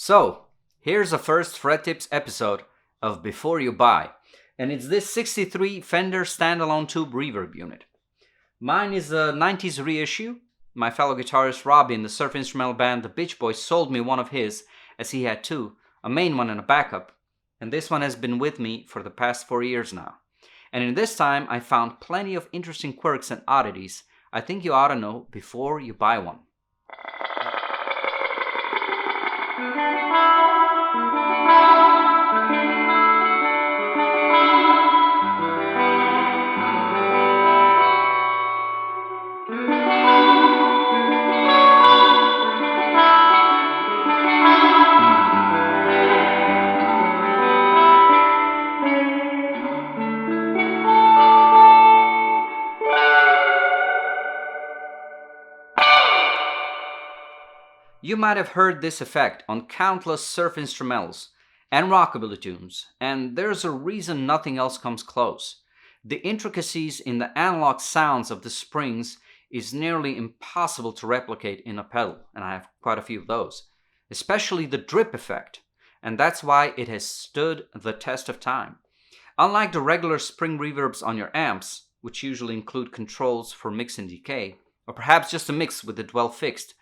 So, here's the first Fret Tips episode of Before You Buy, and it's this 63 Fender standalone Tube Reverb unit. Mine is a 90s reissue. My fellow guitarist Robbie in the surf instrumental band The Beach Boys sold me one of his, as he had two, a main one and a backup, and this one has been with me for the past 4 years now. And in this time, I found plenty of interesting quirks and oddities I think you ought to know before you buy one. You might have heard this effect on countless surf instrumentals and rockabilly tunes, and there's a reason nothing else comes close. The intricacies in the analog sounds of the springs is nearly impossible to replicate in a pedal, and I have quite a few of those, especially the drip effect, and that's why it has stood the test of time. Unlike the regular spring reverbs on your amps, which usually include controls for mix and decay, or perhaps just a mix with the dwell fixed,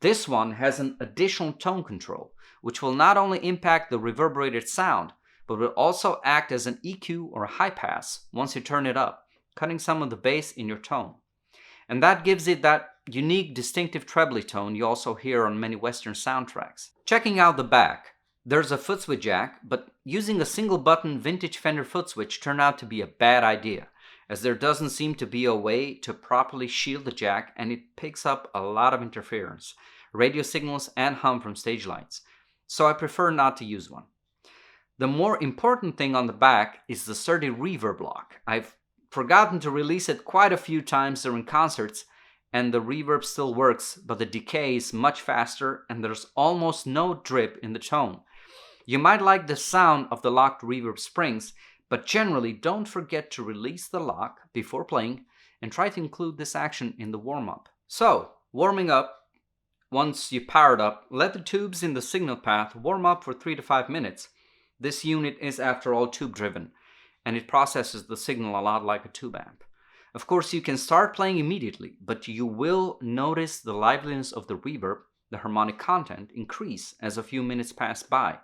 this one has an additional tone control, which will not only impact the reverberated sound, but will also act as an EQ or a high pass once you turn it up, cutting some of the bass in your tone. And that gives it that unique distinctive trebly tone you also hear on many Western soundtracks. Checking out the back, there's a foot switch jack, but using a single button vintage Fender foot switch turned out to be a bad idea, as there doesn't seem to be a way to properly shield the jack and it picks up a lot of interference, radio signals and hum from stage lights, so I prefer not to use one. The more important thing on the back is the sturdy reverb lock. I've forgotten to release it quite a few times during concerts, and the reverb still works, but the decay is much faster and there's almost no drip in the tone. You might like the sound of the locked reverb springs, but generally don't forget to release the lock before playing and try to include this action in the warm-up. So, warming up, once you power it up, let the tubes in the signal path warm up for 3 to 5 minutes. This unit is after all tube driven, and it processes the signal a lot like a tube amp. Of course, you can start playing immediately, but you will notice the liveliness of the reverb, the harmonic content, increase as a few minutes pass by.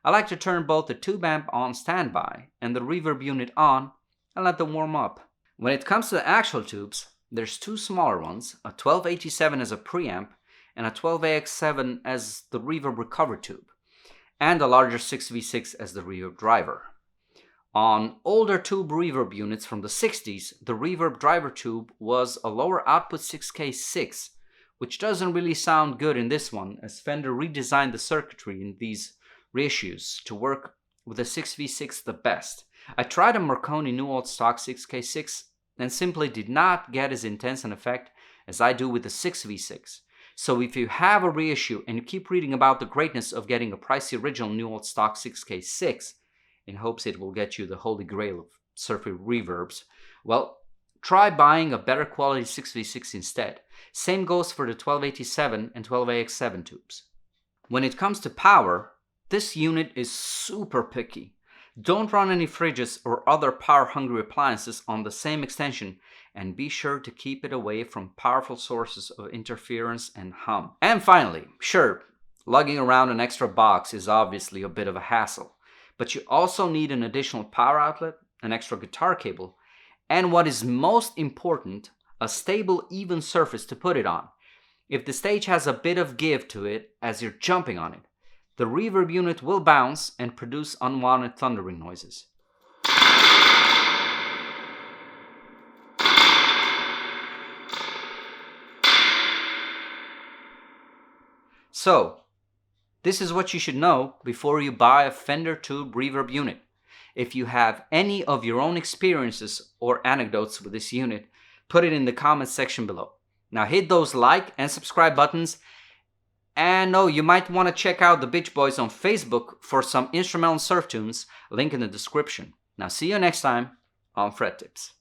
I like to turn both the tube amp on standby and the reverb unit on and let them warm up. When it comes to the actual tubes, there's two smaller ones, a 1287 as a preamp and a 12AX7 as the reverb recover tube, and a larger 6V6 as the reverb driver. On older tube reverb units from the 60s, the reverb driver tube was a lower output 6K6, which doesn't really sound good in this one, as Fender redesigned the circuitry in these reissues to work with the 6V6 the best. I tried a Marconi new old stock 6K6 and simply did not get as intense an effect as I do with the 6V6. So if you have a reissue and you keep reading about the greatness of getting a pricey original new old stock 6K6 in hopes it will get you the holy grail of surfy reverbs, well, try buying a better quality 6V6 instead. Same goes for the 1287 and 12AX7 tubes. When it comes to power, this unit is super picky. Don't run any fridges or other power-hungry appliances on the same extension, and be sure to keep it away from powerful sources of interference and hum. And finally, sure, lugging around an extra box is obviously a bit of a hassle, but you also need an additional power outlet, an extra guitar cable, and what is most important, a stable, even surface to put it on. If the stage has a bit of give to it as you're jumping on it, the reverb unit will bounce and produce unwanted thundering noises. So, this is what you should know before you buy a Fender Tube Reverb unit. If you have any of your own experiences or anecdotes with this unit, put it in the comments section below. Now hit those like and subscribe buttons. And you might want to check out the Beach Boys on Facebook for some instrumental surf tunes, link in the description. Now see you next time on Fret Tips.